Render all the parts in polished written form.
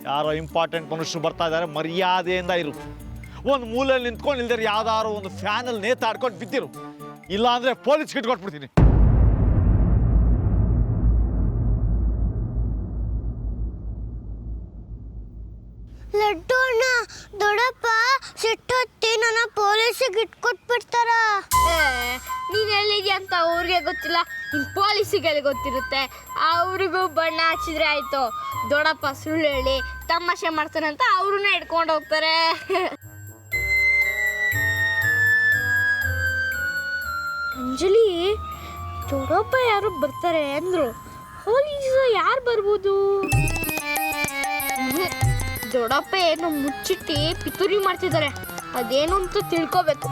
ಯಾರೋ ಇಂಪಾರ್ಟೆಂಟ್ ಮನುಷ್ಯರು ಬರ್ತಾ ಇದ್ದಾರೆ, ಮರ್ಯಾದೆಯಿಂದ ಇರು. ಒಂದು ಮೂಲೆಯಲ್ಲಿ ನಿಂತ್ಕೊಂಡು ಇಲ್ದರೆ ಯಾವ್ದಾದ್ರು ಒಂದು ಫ್ಯಾನಲ್ಲಿ ನೇತಾಡ್ಕೊಂಡು ಬಿದ್ದಿರು, ಇಲ್ಲ ಅಂದರೆ ಪೊಲೀಸ್ಗೆ ಇಟ್ಕೊಟ್ಬಿಡ್ತೀನಿ. ಲಡ್ಡು ಅಣ್ಣ, ದೊಡ್ಡಪ್ಪ ಸಿಟ್ಟೊತ್ತಿ ನನ್ನ ಪೊಲೀಸಿಗೆ ಇಟ್ಕೊಟ್ಬಿಡ್ತಾರ. ನೀನು ಎಲ್ಲಿದ್ಯಾ ಅಂತ ಅವ್ರಿಗೆ ಗೊತ್ತಿಲ್ಲ, ನಿನ್ ಪೊಲೀಸಿಗೆಲ್ಲ ಗೊತ್ತಿರುತ್ತೆ. ಅವ್ರಿಗೂ ಬಣ್ಣ ಹಚ್ಚಿದ್ರೆ ಆಯ್ತು. ದೊಡ್ಡಪ್ಪ ಸುಳ್ಳು ಹೇಳಿ ತಮಾಷೆ ಮಾಡ್ತಾನಂತ ಅವ್ರನ್ನ ಇಟ್ಕೊಂಡು ಹೋಗ್ತಾರೆ. ಅಂಜಲಿ, ದೊಡ್ಡಪ್ಪ ಯಾರು ಬರ್ತಾರೆ ಅಂದ್ರು, ಪೊಲೀಸ್ ಯಾರು ಬರ್ಬೋದು? ದೊಡ್ಡಪ್ಪ ಏನು ಮುಚ್ಚಿಟ್ಟು ಪಿತೂರಿ ಮಾಡ್ತಿದ್ದಾರೆ, ಅದೇನು ಅಂತ ತಿಳ್ಕೋಬೇಕು.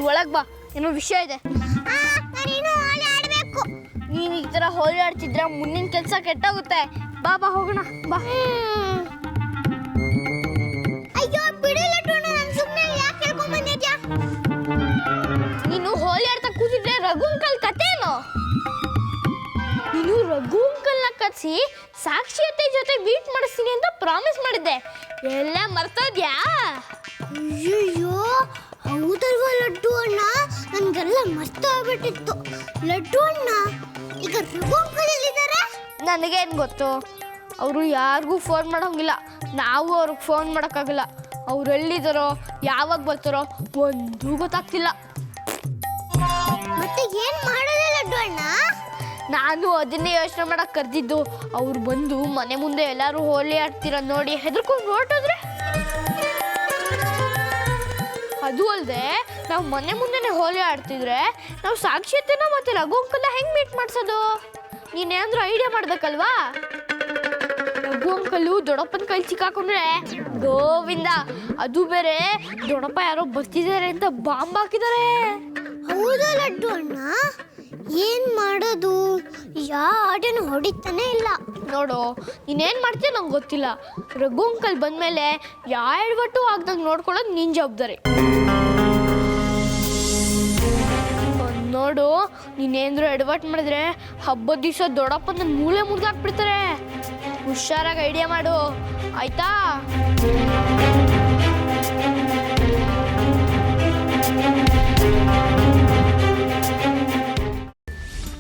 ಒಳಗ್ ಬಾ, ಏನೋ ವಿಷಯ ಇದೆ. ನೀನ್ ಈ ತರ ಹೋಲಿ ಆಡ್ತಿದ್ರ ಮುಂದಿನ ಕೆಲ್ಸ ಕೆಟ್ಟೋಗುತ್ತೆ. ಬಾ ಬಾ ಹೋಗೋಣ ಬಾ. ಅಯ್ಯೋ ಬಿಡು ಲಡ್ಡು, ನಾನು ಸುಮ್ಮನೆ ಯಾಕೆ ಹೇಳ್ಕೊಂಡ್ ಬಂದಿದ್ಯಾ? ನೀನು ಹೋಲಿ ಆಡ್ತಾ ಕೂತಿದ್ರೆ ರಘು ಅಂಕಲ್ ಕತೆ ಏನು? ನೀನು ರಘು ಅಂಕಲ್ನ ಕರ್ಸಿ ಸಾಕ್ಷಿಯತೆ ಜೊತೆ ಮೀಟ್ ಮಾಡಿಸ್ತೀನಿ ಅಂತ ಪ್ರಾಮಿಸ್ ಮಾಡಿದ್ದೆ, ಎಲ್ಲ ಮರ್ತೋದ್ಯಾ? ಅಯ್ಯೋ ಹೌದಲ್ವಾ ಲಡ್ಡು ಅಣ್ಣ, ನನ್ಗೆಲ್ಲ ಮರ್ತೋಗ್ಬಿಟ್ಟಿತ್ತು. ಲಡ್ಡು ಅಣ್ಣ, ಈಗ ರಘು ಅಂಕಲ್ ಎಲ್ಲಿದ್ದಾರೆ? ನನಗೇನು ಗೊತ್ತು, ಅವರು ಯಾರಿಗೂ ಫೋನ್ ಮಾಡೋಂಗಿಲ್ಲ, ನಾವು ಅವ್ರಿಗೆ ಫೋನ್ ಮಾಡೋಕ್ಕಾಗಲ್ಲ. ಅವ್ರು ಎಲ್ಲಿದ್ದಾರೋ ಯಾವಾಗ ಬರ್ತಾರೋ ಒಂದೂ ಗೊತ್ತಾಗ್ತಿಲ್ಲ. ಮತ್ತೆ ಏನ್ ಮಾಡೋದು ಲಡ್ಡು ಅಣ್ಣ? ನಾನು ಅದನ್ನೇ ಯೋಚನೆ ಮಾಡಕ್ಕೆ ಕರೆದಿದ್ದು. ಅವ್ರು ಬಂದು ಮನೆ ಮುಂದೆ ಎಲ್ಲರೂ ಹೋಲಿ ಆಡ್ತೀರ ನೋಡಿ ಹೆದರ್ಕೊಂಡು ಹೊರಟೋದ್ರೆ? ಅದು ಅಲ್ಲದೆ ನಾವು ಮನೆ ಮುಂದೆನೇ ಹೋಲಿ ಆಡ್ತಿದ್ರೆ ನಾವು ಸಾಕ್ಷಿಯತೆನ ಮತ್ತೆ ರಘು ಅಂಕಲ್ನ ಹೆಂಗೆ ಮೀಟ್ ಮಾಡಿಸೋದು? ನೀನೇನಾದ್ರೂ ಐಡಿಯಾ ಮಾಡ್ಬೇಕಲ್ವಾ? ರಘು ಅಂಕಲು ದೊಡ್ಡಪ್ಪನ ಕೈ ಸಿಕ್ಕಾಕೊಂಡ್ರೆ ಗೋವಿಂದ. ಅದು ಬೇರೆ ದೊಡ್ಡಪ್ಪ ಯಾರೋ ಬರ್ತಿದ್ದಾರೆ ಅಂತ ಬಾಂಬ್ ಹಾಕಿದ್ದಾರೆ. ಹೌದಾ ಲಡ್ಡು ಅಣ್ಣ, ಏನ್ ಮಾಡೋದು? ಯಾವ ಆಟನೂ ಹೊಡಿತಾನೆ ಇಲ್ಲ. ನೋಡು, ನೀನೇನು ಮಾಡ್ತೀಯ ನಂಗೆ ಗೊತ್ತಿಲ್ಲ. ರಘು ಅಂಕಲ್ ಬಂದಮೇಲೆ ಯಾವ ಎಡವಟ್ಟು ಆಗ್ದಂಗೆ ನೋಡ್ಕೊಳ್ಳೋದು ನಿನ್ನ ಜವಾಬ್ದಾರಿ. ನೋಡು, ನೀನೇಂದ್ರೂ ಎಡವಟ್ಟು ಮಾಡಿದ್ರೆ ಹಬ್ಬದ ದಿವಸ ದೊಡ್ಡಪ್ಪ ನನ್ನ ಮೂಳೆ ಮುರಿದಾಕ್ಬಿಡ್ತಾರೆ. ಹುಷಾರಾಗಿ ಐಡಿಯಾ ಮಾಡು, ಆಯ್ತಾ?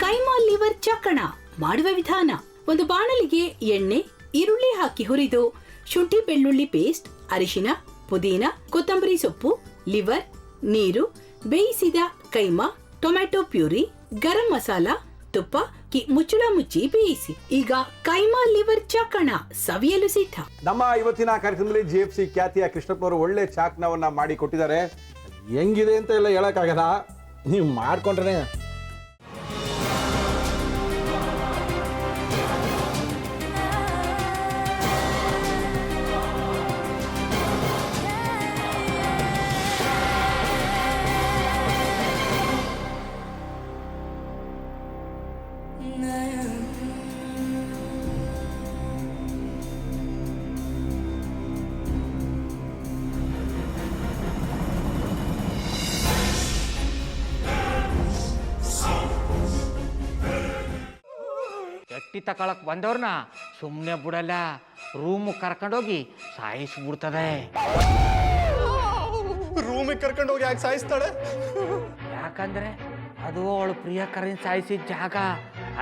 ಕೈಮಾ ಲಿವರ್ ಚಕ್ಕಣ ಮಾಡುವ ವಿಧಾನ: ಒಂದು ಬಾಣಲಿಗೆ ಎಣ್ಣೆ, ಈರುಳ್ಳಿ ಹಾಕಿ ಹುರಿದು ಶುಂಠಿ ಬೆಳ್ಳುಳ್ಳಿ ಪೇಸ್ಟ್, ಅರಿಶಿನ, ಪುದೀನ, ಕೊತ್ತಂಬರಿ ಸೊಪ್ಪು, ಲಿವರ್, ನೀರು, ಬೇಯಿಸಿದ ಕೈಮಾ, ಟೊಮ್ಯಾಟೊ ಪ್ಯೂರಿ, ಗರಂ ಮಸಾಲ, ತುಪ್ಪ ಮುಚ್ಚಳ ಮುಚ್ಚಿ ಬೇಯಿಸಿ. ಈಗ ಕೈಮಾ ಲಿವರ್ ಚಾಕಣ ಸವಿಯಲು ಸಿದ್ಧ. ನಮ್ಮ ಇವತ್ತಿನ ಕಾರ್ಯಕ್ರಮದಲ್ಲಿ GFC ಖ್ಯಾತಿಯ ಕೃಷ್ಣಪ್ಪನವರು ಒಳ್ಳೆ ಚಾಕ್ನವನ್ನ ಮಾಡಿ ಕೊಟ್ಟಿದ್ದಾರೆ. ಹೆಂಗಿದೆ ಅಂತ ಎಲ್ಲ ಹೇಳಕ್ಕಾಗಲ್ಲ, ನೀವು ಮಾಡ್ಕೊಂಡ್ರೆ. ಎಟ್ಟಿ ತಕೊಳಕ್ ಬಂದವ್ರನ್ನ ಸುಮ್ಮನೆ ಬಿಡಲ್ಲ, ರೂಮ್ ಕರ್ಕೊಂಡೋಗಿ ಸಾಯಿಸ್ಬಿಡ್ತದೆ. ರೂಮಿಗೆ ಕರ್ಕೊಂಡೋಗಿ ಯಾಕೆ ಸಾಯಿಸ್ತಾಳೆ? ಯಾಕಂದ್ರೆ ಅದು ಅವಳು ಪ್ರಿಯಕರನ್ ಸಾಯಿಸಿದ ಜಾಗ,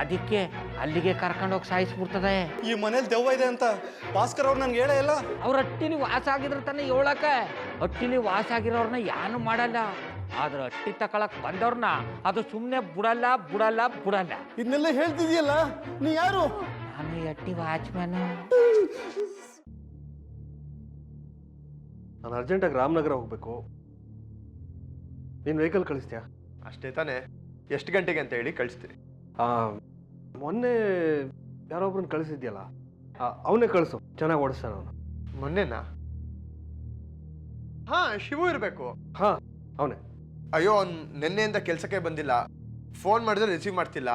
ಅದಕ್ಕೆ ಅಲ್ಲಿಗೆ ಕರ್ಕೊಂಡೋಗಿ ಸಾಯಿಸ್ಬಿಡ್ತದೆ. ಈ ಮನೇಲಿ ದೆವ್ವ ಇದೆ ಅಂತ ಭಾಸ್ಕರ್ ಅವ್ರು ನನ್ಗೆ ಹೇಳೇ ಇಲ್ಲ. ಅವ್ರ ಹಟ್ಟಿಲಿ ವಾಸ ಆಗಿದ್ರ ತಾನೆ ಹೇಳಕ. ಹಟ್ಟಿಲಿ ವಾಸ ಆಗಿರೋರ್ನ ಯಾನು ಮಾಡಲ್ಲ, ಆದ್ರೆ ಹಟ್ಟಿ ತಕೊಳಕ್ ಬಂದವ್ರನ್ನ ಅದು ಸುಮ್ಮನೆ ಬಿಡಲ್ಲ ಬಿಡಲ್ಲ ಬಿಡಲ್ಲ. ಇದನ್ನೆಲ್ಲ ಹೇಳ್ತಿದ್ಯಲ್ಲ, ನೀ ಯಾರು? ನಾನು ಹಟ್ಟಿ ವಾಚ್ಮ್ಯಾನ್. ನಾನು ಅರ್ಜೆಂಟಾಗಿ ರಾಮನಗರ ಹೋಗಬೇಕು. ನೀನು ವೆಹಿಕಲ್ ಕಳಿಸ್ತೀಯಾ? ಅಷ್ಟೇ ತಾನೇ? ಎಷ್ಟು ಗಂಟೆಗೆ ಅಂತ ಹೇಳಿ ಕಳಿಸ್ತೀರಿ. ಮೊನ್ನೆ ಯಾರೊಬ್ರನ್ನ ಕಳಿಸಿದ್ಯಲ್ಲ, ಅವನೇ ಕಳಿಸು, ಚೆನ್ನಾಗಿ ಓಡಿಸ್ತಾನೆ ಅವನು. ಮೊನ್ನೆನಾ? ಹಾ, ಶಿವು ಇರಬೇಕು. ಹಾಂ, ಅವನೇ. ಅಯ್ಯೋ, ಅವ್ನು ನಿನ್ನೆಯಿಂದ ಕೆಲಸಕ್ಕೆ ಬಂದಿಲ್ಲ. ಫೋನ್ ಮಾಡಿದ್ರೆ ರಿಸೀವ್ ಮಾಡ್ತಿಲ್ಲ.